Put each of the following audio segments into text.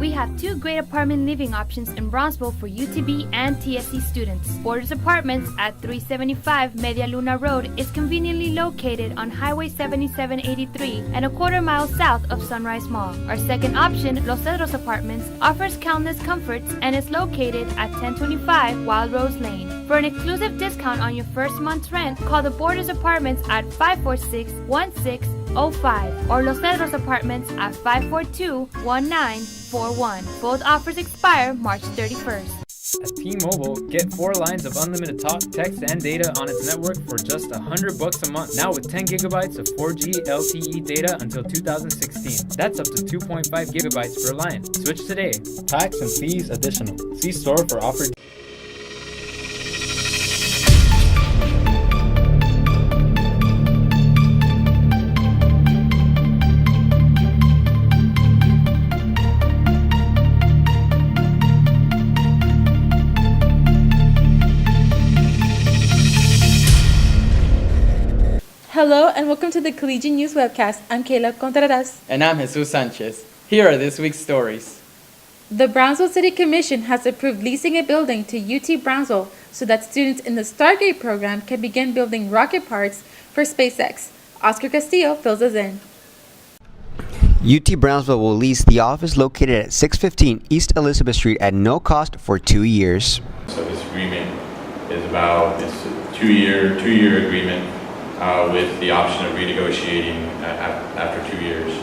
We have two great apartment living options in Bronzeville for UTB and TSC students. Borders Apartments at 375 Media Luna Road is conveniently located on Highway 7783 and a quarter-mile south of Sunrise Mall. Our second option, Los Cedros Apartments, offers countless comforts and is located at 1025 Wild Rose Lane. For an exclusive discount on your first month's rent, call the Borders Apartments at 546-1605 or Los Cedros Apartments at 542-1941. Both offers expire March 31st. At T-Mobile, get 4 lines of unlimited talk, text, and data on its network for just $100 a month. Now with 10 gigabytes of 4G LTE data until 2016. That's up to 2.5 gigabytes per line. Switch today. Tax and fees additional. See store for offer. Hello and welcome to the Collegian News Webcast. I'm Kayla Contreras. And I'm Jesus Sanchez. Here are this week's stories. The Brownsville City Commission has approved leasing a building to UT Brownsville so that students in the Stargate program can begin building rocket parts for SpaceX. Oscar Castillo fills us in. UT Brownsville will lease the office located at 615 East Elizabeth Street at no cost for 2 years. So this agreement is about a two-year agreement with the option of renegotiating after 2 years.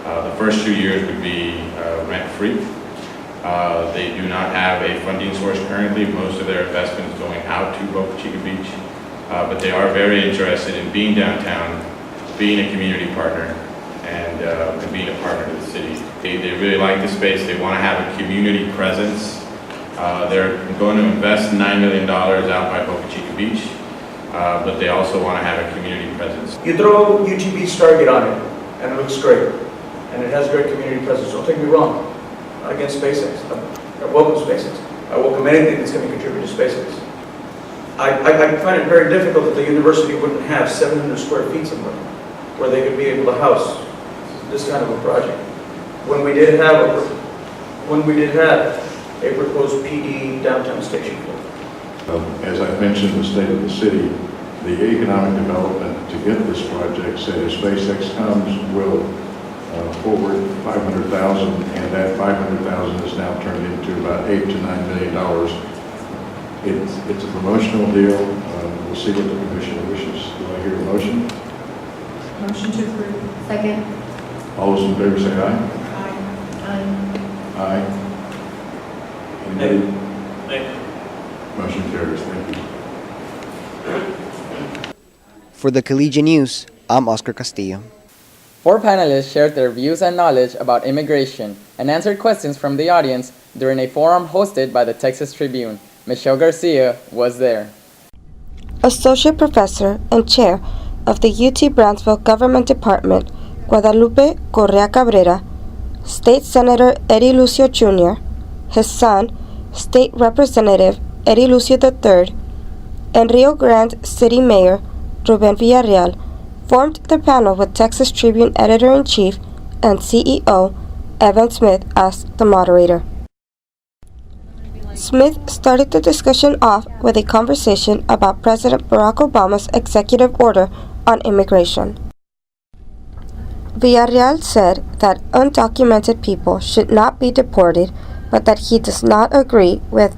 The first 2 years would be rent-free. They do not have a funding source currently. Most of their investment is going out to Boca Chica Beach, but they are very interested in being downtown, being a community partner, and being a partner to the city. They really like the space. They want to have a community presence. They're going to invest $9 million out by Boca Chica Beach. But they also want to have a community presence. You throw UTB Stargate on it, and it looks great, and it has great community presence. Don't take me wrong. Not against SpaceX. I welcome SpaceX. I welcome anything that's going to contribute to SpaceX. I find it very difficult that the university wouldn't have 700 square feet somewhere where they could be able to house this kind of a project. When we did have a proposed PD downtown station. As I mentioned, the state of the city, the economic development to get this project, say if SpaceX comes, will forward $500,000, and that $500,000 is now turned into about $8 to $9 million. It's a promotional deal. We'll see what the commission wishes. Do I hear a motion? Motion to approve. Second. All those in favor say aye. Aye. Aye. Anybody? Aye. Motion carries. Thank you. For the Collegian News, I'm Oscar Castillo. 4 panelists shared their views and knowledge about immigration and answered questions from the audience during a forum hosted by the Texas Tribune. Michelle Garcia was there. Associate Professor and Chair of the UT Brownsville Government Department, Guadalupe Correa Cabrera, State Senator Eddie Lucio Jr., his son, State Representative Eddie Lucio III, and Rio Grande City Mayor Ruben Villarreal formed the panel with Texas Tribune Editor-in-Chief and CEO Evan Smith as the moderator. Smith started the discussion off with a conversation about President Barack Obama's executive order on immigration. Villarreal said that undocumented people should not be deported, but that he does not agree with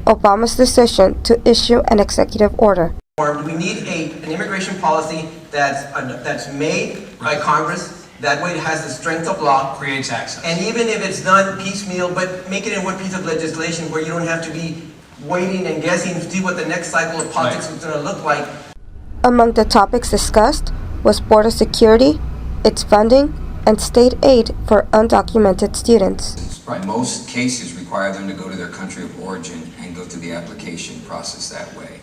Obama's decision to issue an executive order. We need an immigration policy that's made by Congress. That way it has the strength of law. Creates access. And even if it's done piecemeal, but make it in one piece of legislation where you don't have to be waiting and guessing to see what the next cycle of politics is going to look like. Among the topics discussed was border security, its funding, and state aid for undocumented students. Right. Most cases require them to go to their country of origin and go through the application process that way.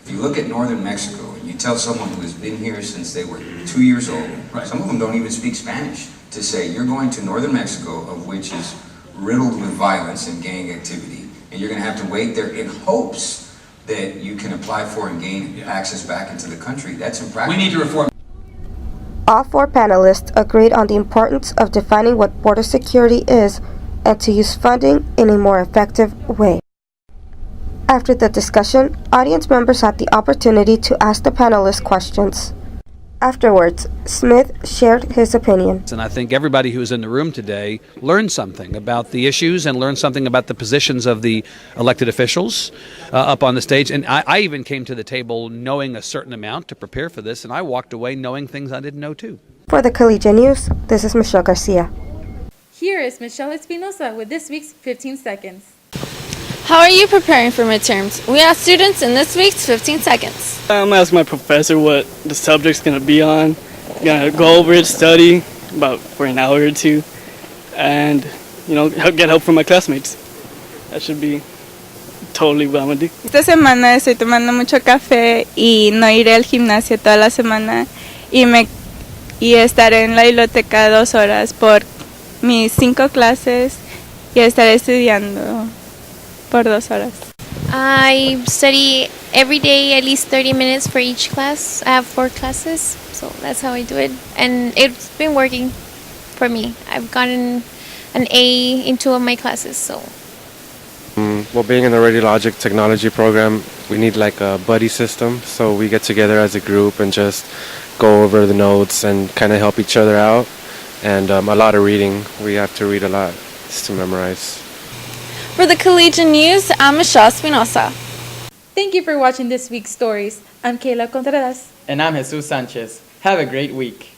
If you look at northern Mexico and you tell someone who has been here since they were 2 years old, some of them don't even speak Spanish, to say you're going to northern Mexico, of which is riddled with violence and gang activity, and you're going to have to wait there in hopes that you can apply for and gain access back into the country. That's impractical. We need to reform. All 4 panelists agreed on the importance of defining what border security is and to use funding in a more effective way. After the discussion, audience members had the opportunity to ask the panelists questions. Afterwards, Smith shared his opinion. And I think everybody who was in the room today learned something about the issues and learned something about the positions of the elected officials up on the stage. And I even came to the table knowing a certain amount to prepare for this, and I walked away knowing things I didn't know too. For the Collegian News, this is Michelle Garcia. Here is Michelle Espinosa with this week's 15 Seconds. How are you preparing for midterms? We asked students in this week's 15 Seconds. I'm asking my professor what the subject's going to be on. I'm going to go over it, study for an hour or two, and get help from my classmates. That should be totally what I'm going to do. Esta semana estoy tomando mucho café y no iré al gimnasio toda la semana y estaré en la biblioteca 2 horas por mis 5 clases y estaré estudiando por 2 horas. I study every day at least 30 minutes for each class. I have 4 classes, so that's how I do it. And it's been working for me. I've gotten an A in 2 of my classes, so. Well, being in the radiologic technology program, we need like a buddy system. So we get together as a group and just go over the notes and kind of help each other out. And a lot of reading. We have to read a lot just to memorize. For the Collegian News, I'm Michelle Espinosa. Thank you for watching this week's stories. I'm Kayla Contreras. And I'm Jesus Sanchez. Have a great week.